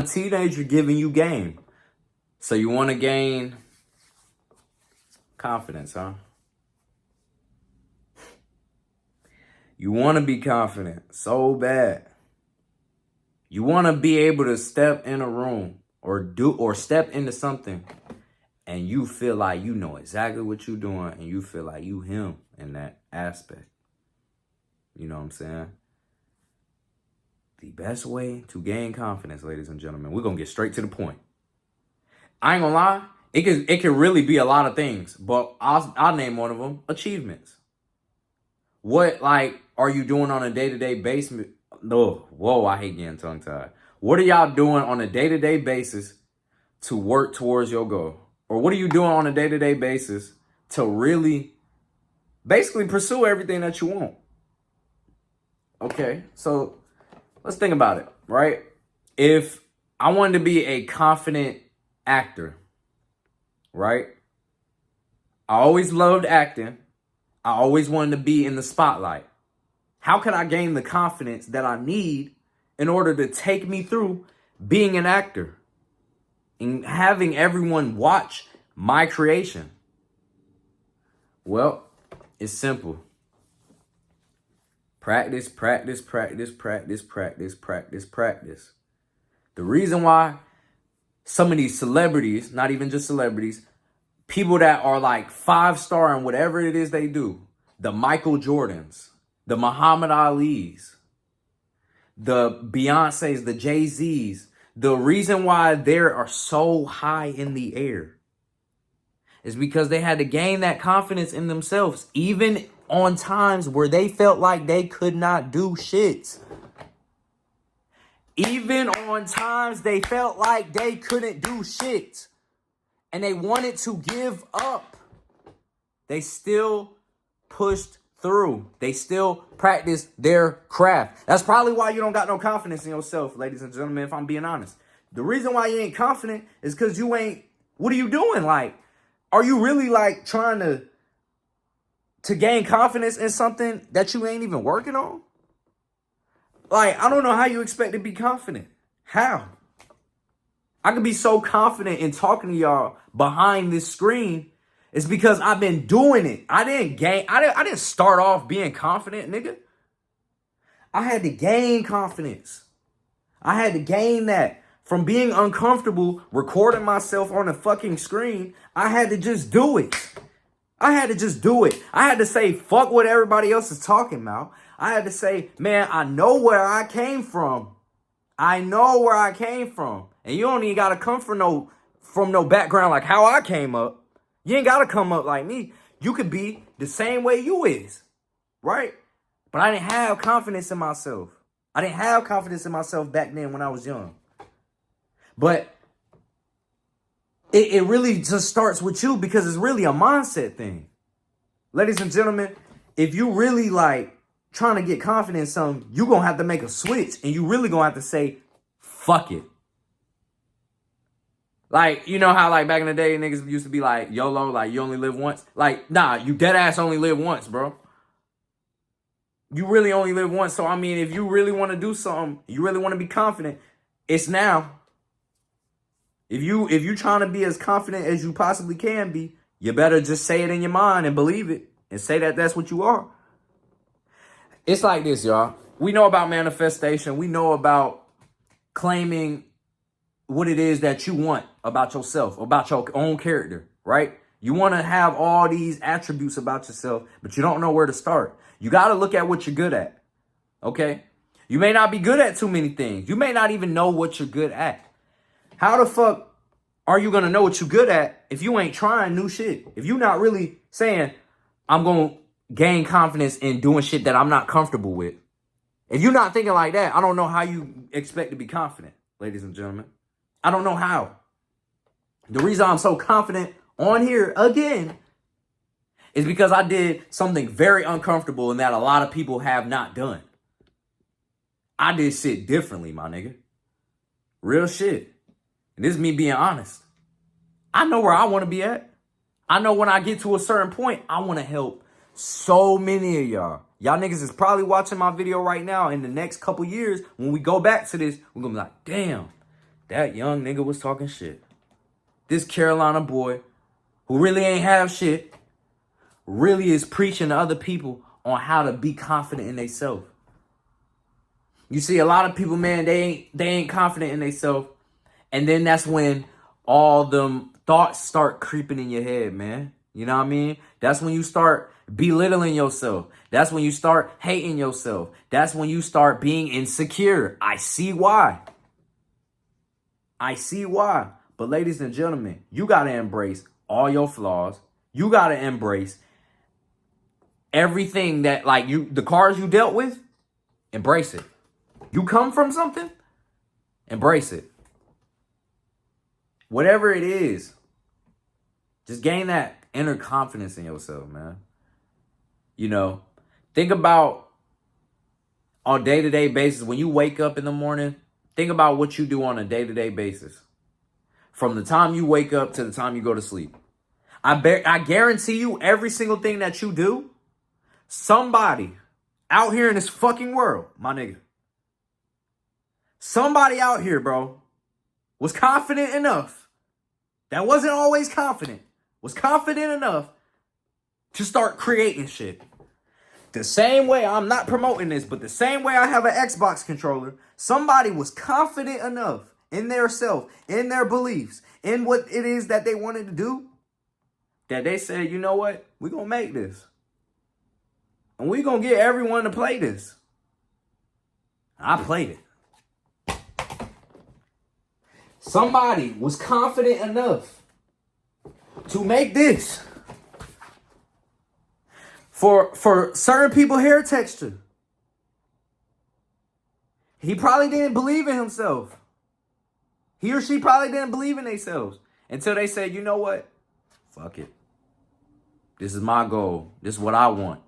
A teenager giving you game. So you want to gain confidence, huh? You want to be confident so bad. You want to be able to step in a room or step into something and you feel like you know exactly what you're doing and you feel like you him in that aspect. You know what I'm saying? The best way to gain confidence, ladies and gentlemen, we're going to get straight to the point. I ain't gonna lie, it can really be a lot of things, but I'll name one of them: achievements. What like are you doing on a day-to-day basis? No, whoa, I hate getting tongue-tied. What are y'all doing on a day-to-day basis to work towards your goal? Or what are you doing on a day-to-day basis to really basically pursue everything that you want? Okay, so let's think about it, right? If I wanted to be a confident actor, right? I always loved acting. I always wanted to be in the spotlight. How can I gain the confidence that I need in order to take me through being an actor and having everyone watch my creation? Well, it's simple. Practice, practice, practice, practice, practice, practice, practice. The reason why some of these celebrities, not even just celebrities, people that are like 5-star in whatever it is they do, the Michael Jordans, the Muhammad Ali's, the Beyoncé's, the Jay-Z's, the reason why they are so high in the air is because they had to gain that confidence in themselves, even on times where they felt like they could not do shit. Even on times they felt like they couldn't do shit and they wanted to give up, they still pushed through. They still practiced their craft. That's probably why you don't got no confidence in yourself, ladies and gentlemen, if I'm being honest. The reason why you ain't confident is because you ain't, what are you doing? Like, are you really like trying to gain confidence in something that you ain't even working on? Like, I don't know how you expect to be confident. How? I could be so confident in talking to y'all behind this screen. It's because I've been doing it. I didn't start off being confident, nigga. I had to gain confidence. I had to gain that from being uncomfortable recording myself on a fucking screen. I had to just do it. I had to just do it. I had to say, fuck what everybody else is talking about. I had to say, man, I know where I came from. I know where I came from. And you don't even got to come from no background like how I came up. You ain't got to come up like me. You could be the same way you is, right? But I didn't have confidence in myself. I didn't have confidence in myself back then when I was young. But it really just starts with you because it's really a mindset thing. Ladies and gentlemen, if you really like trying to get confident in something, you're going to have to make a switch and you really going to have to say, fuck it. Like, you know how like back in the day, niggas used to be like, YOLO, like you only live once. Like, nah, you dead ass only live once, bro. You really only live once. So, I mean, if you really want to do something, you really want to be confident, it's now. If you trying to be as confident as you possibly can be, you better just say it in your mind and believe it and say that that's what you are. It's like this, y'all. We know about manifestation. We know about claiming what it is that you want about yourself, about your own character, right? You want to have all these attributes about yourself, but you don't know where to start. You got to look at what you're good at, okay? You may not be good at too many things. You may not even know what you're good at. How the fuck are you going to know what you're good at if you ain't trying new shit? If you're not really saying, I'm going to gain confidence in doing shit that I'm not comfortable with. If you're not thinking like that, I don't know how you expect to be confident, ladies and gentlemen. I don't know how. The reason I'm so confident on here again is because I did something very uncomfortable and that a lot of people have not done. I did shit differently, my nigga. Real shit. And this is me being honest. I know where I want to be at. I know when I get to a certain point, I want to help so many of y'all. Y'all niggas is probably watching my video right now. In the next couple years, when we go back to this, we're going to be like, damn, that young nigga was talking shit. This Carolina boy who really ain't have shit really is preaching to other people on how to be confident in themselves. You see, a lot of people, man, they ain't confident in themselves. And then that's when all them thoughts start creeping in your head, man. You know what I mean? That's when you start belittling yourself. That's when you start hating yourself. That's when you start being insecure. I see why. I see why. But ladies and gentlemen, you got to embrace all your flaws. You got to embrace everything that, like, the cards you dealt with, embrace it. You come from something, embrace it. Whatever it is, just gain that inner confidence in yourself, man. You know, think about on a day-to-day basis, when you wake up in the morning, think about what you do on a day-to-day basis. From the time you wake up to the time you go to sleep. I guarantee you every single thing that you do, somebody out here in this fucking world, my nigga, somebody out here, bro, was confident enough, that wasn't always confident, was confident enough to start creating shit. The same way, I'm not promoting this, but the same way I have an Xbox controller, somebody was confident enough in their self, in their beliefs, in what it is that they wanted to do, that they said, you know what, we're going to make this. And we're going to get everyone to play this. I played it. Somebody was confident enough to make this. For certain people, hair texture. He probably didn't believe in himself. He or she probably didn't believe in themselves until they said, you know what? Fuck it. This is my goal. This is what I want.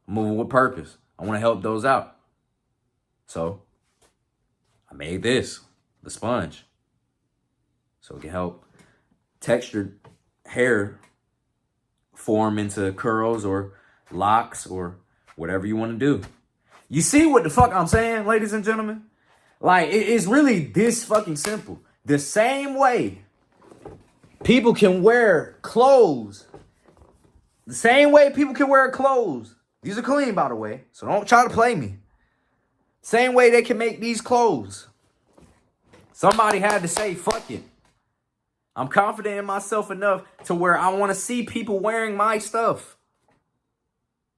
I'm moving with purpose. I want to help those out. So I made this, the sponge. So it can help textured hair form into curls or locks or whatever you want to do. You see what the fuck I'm saying, ladies and gentlemen? Like, it's really this fucking simple. The same way people can wear clothes. The same way people can wear clothes. These are clean, by the way, so don't try to play me. Same way they can make these clothes. Somebody had to say, fuck it. I'm confident in myself enough to where I want to see people wearing my stuff.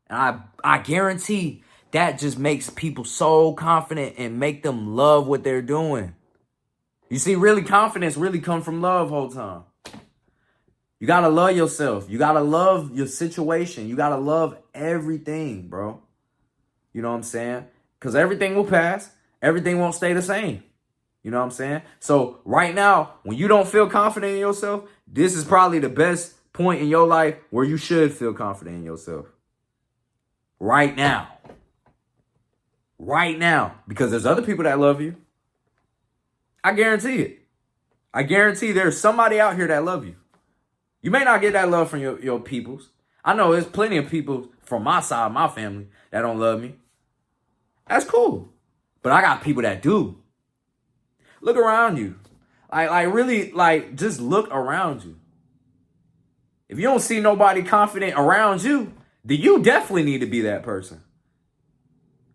And I guarantee that just makes people so confident and make them love what they're doing. You see, really confidence really comes from love whole time. You got to love yourself. You got to love your situation. You got to love everything, bro. You know what I'm saying? Because everything will pass. Everything won't stay the same. You know what I'm saying? So right now, when you don't feel confident in yourself, this is probably the best point in your life where you should feel confident in yourself. Right now. Right now. Because there's other people that love you. I guarantee it. I guarantee there's somebody out here that love you. You may not get that love from your peoples. I know there's plenty of people from my side, my family, that don't love me. That's cool. But I got people that do. Look around you. Really, just look around you. If you don't see nobody confident around you, then you definitely need to be that person.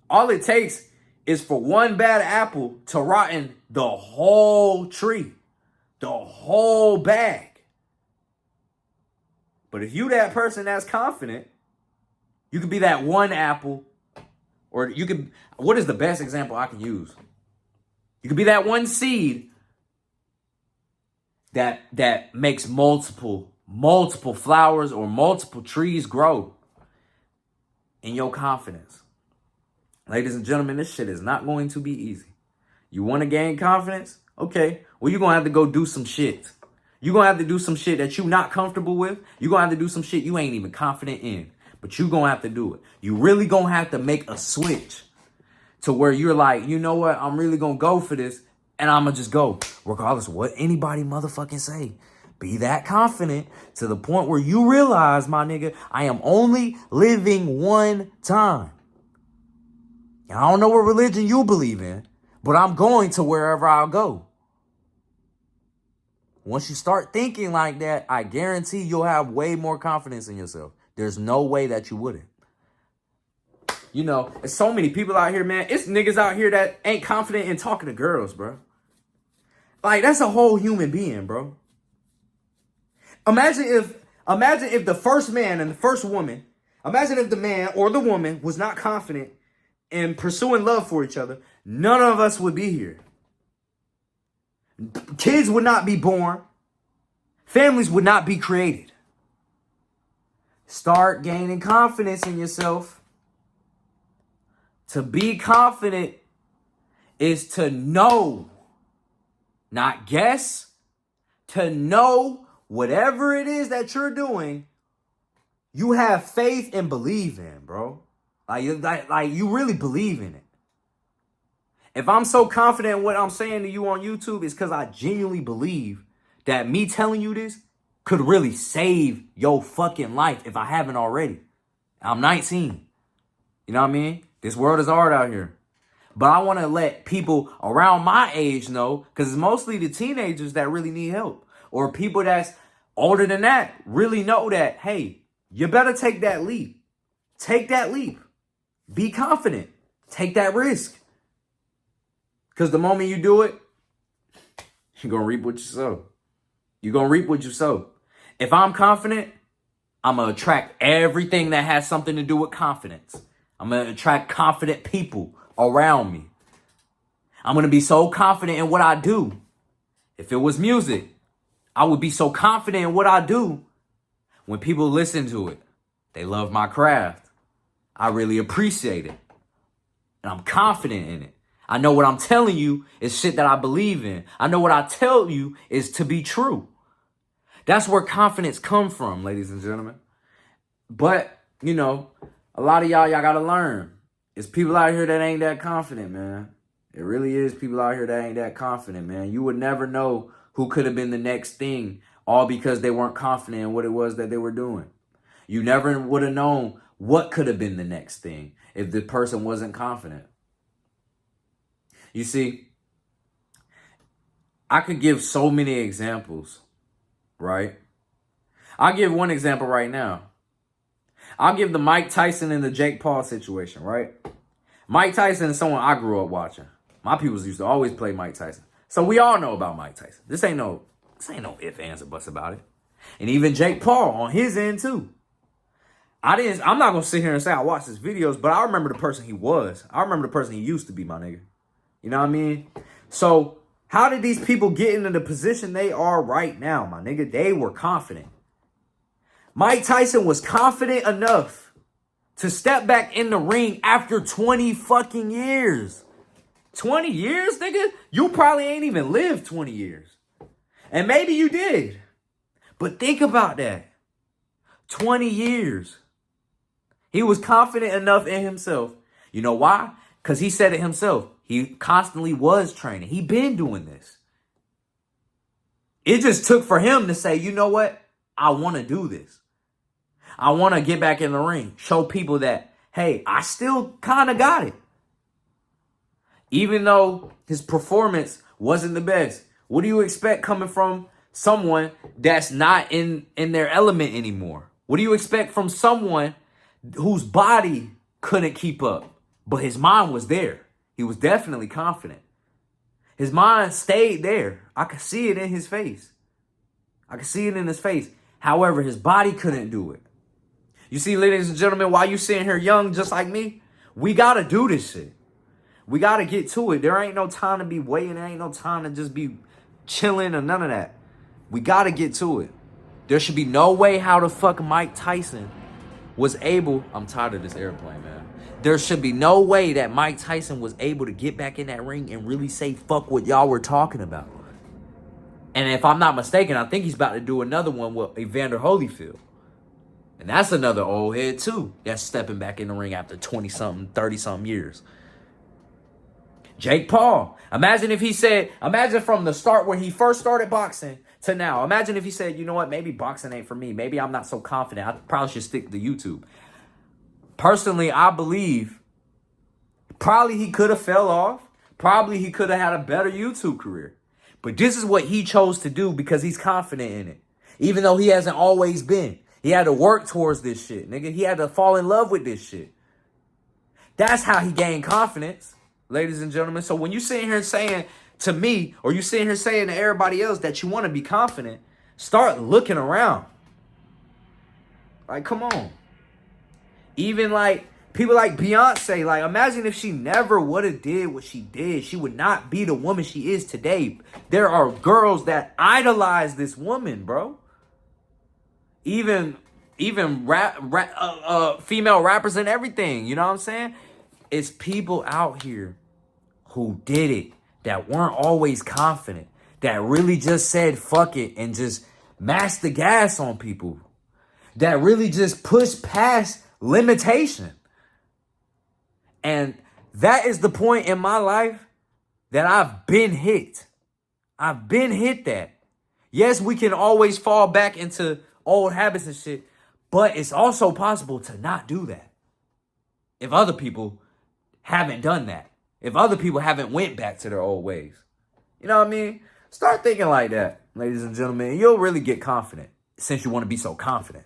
All it takes is for one bad apple to rotten the whole tree, the whole bag. But if you that person that's confident, you could be that one apple, or you could, what is the best example I can use? You could be that one seed that makes multiple flowers or multiple trees grow in your confidence. Ladies and gentlemen, this shit is not going to be easy. You want to gain confidence? Okay. Well, you're going to have to go do some shit. You're going to have to do some shit that you're not comfortable with. You're going to have to do some shit you ain't even confident in. But you're going to have to do it. You really going to have to make a switch to where you're like, you know what? I'm really going to go for this. And I'm going to just go. Regardless of what anybody motherfucking say. Be that confident to the point where you realize, my nigga, I am only living one time. And I don't know what religion you believe in. but I'm going to wherever I'll go. Once you start thinking like that, I guarantee you'll have way more confidence in yourself. There's no way that you wouldn't. You know, there's so many people out here, man. It's niggas out here that ain't confident in talking to girls, bro. Like, that's a whole human being, bro. Imagine if the first man and the first woman, imagine if the man or the woman was not confident in pursuing love for each other, none of us would be here. Kids would not be born. Families would not be created. Start gaining confidence in yourself. To be confident is to know, not guess, to know whatever it is that you're doing, you have faith and believe in, bro. Like you really believe in it. If I'm so confident in what I'm saying to you on YouTube, it's because I genuinely believe that me telling you this could really save your fucking life if I haven't already. I'm 19. You know what I mean? This world is hard out here. But I want to let people around my age know, because it's mostly the teenagers that really need help. Or people that's older than that really know that, hey, you better take that leap. Take that leap. Be confident. Take that risk. Because the moment you do it, you're going to reap what you sow. You're going to reap what you sow. If I'm confident, I'm going to attract everything that has something to do with confidence. I'm going to attract confident people around me. I'm going to be so confident in what I do. If it was music, I would be so confident in what I do. When people listen to it, they love my craft. I really appreciate it. And I'm confident in it. I know what I'm telling you is shit that I believe in. I know what I tell you is to be true. That's where confidence comes from, ladies and gentlemen. But, you know, a lot of y'all got to learn. It's people out here that ain't that confident, man. It really is people out here that ain't that confident, man. You would never know who could have been the next thing, all because they weren't confident in what it was that they were doing. You never would have known what could have been the next thing if the person wasn't confident. You see, I could give so many examples, right? I'll give one example right now. I'll give the Mike Tyson and the Jake Paul situation, right? Mike Tyson is someone I grew up watching. My people used to always play Mike Tyson. So we all know about Mike Tyson. This ain't no ifs, ands, or buts about it. And even Jake Paul on his end too. I'm not gonna sit here and say I watched his videos, but I remember the person he was. I remember the person he used to be, my nigga. You know what I mean? So how did these people get into the position they are right now, my nigga? They were confident. Mike Tyson was confident enough to step back in the ring after 20 fucking years. 20 years, nigga? You probably ain't even lived 20 years. And maybe you did. But think about that. 20 years. He was confident enough in himself. You know why? Because he said it himself. He constantly was training. He been doing this. It just took for him to say, you know what? I want to do this. I want to get back in the ring. Show people that, hey, I still kind of got it. Even though his performance wasn't the best. What do you expect coming from someone that's not in their element anymore? What do you expect from someone whose body couldn't keep up, but his mind was there? He was definitely confident. His mind stayed there. I could see it in his face. I could see it in his face. However, his body couldn't do it. You see, ladies and gentlemen, while you sitting here young just like me, we got to do this shit. We got to get to it. There ain't no time to be waiting. There ain't no time to just be chilling or none of that. We got to get to it. There should be no way how the fuck Mike Tyson was able... I'm tired of this airplane, man. There should be no way that Mike Tyson was able to get back in that ring and really say, fuck what y'all were talking about. And if I'm not mistaken, I think he's about to do another one with Evander Holyfield. And that's another old head, too. That's stepping back in the ring after 20-something, 30-something years. Jake Paul. Imagine from the start when he first started boxing to now. Imagine if he said, you know what, maybe boxing ain't for me. Maybe I'm not so confident. I probably should stick to YouTube. Personally, I believe probably he could have fell off. Probably he could have had a better YouTube career. But this is what he chose to do because he's confident in it. Even though he hasn't always been. He had to work towards this shit, nigga. He had to fall in love with this shit. That's how he gained confidence, ladies and gentlemen. So when you sitting here saying to me, or you sitting here saying to everybody else that you want to be confident, start looking around. Like, come on. Even like people like Beyonce, like imagine if she never would have did what she did. She would not be the woman she is today. There are girls that idolize this woman, bro. Even female rappers and everything. You know what I'm saying? It's people out here who did it that weren't always confident, that really just said fuck it and just mashed the gas on people, that really just pushed past limitation. And that is the point in my life that I've been hit. I've been hit that. Yes, we can always fall back into old habits and shit, but it's also possible to not do that. If other people haven't done that. If other people haven't went back to their old ways. You know what I mean? Start thinking like that, ladies and gentlemen. You'll really get confident since you want to be so confident.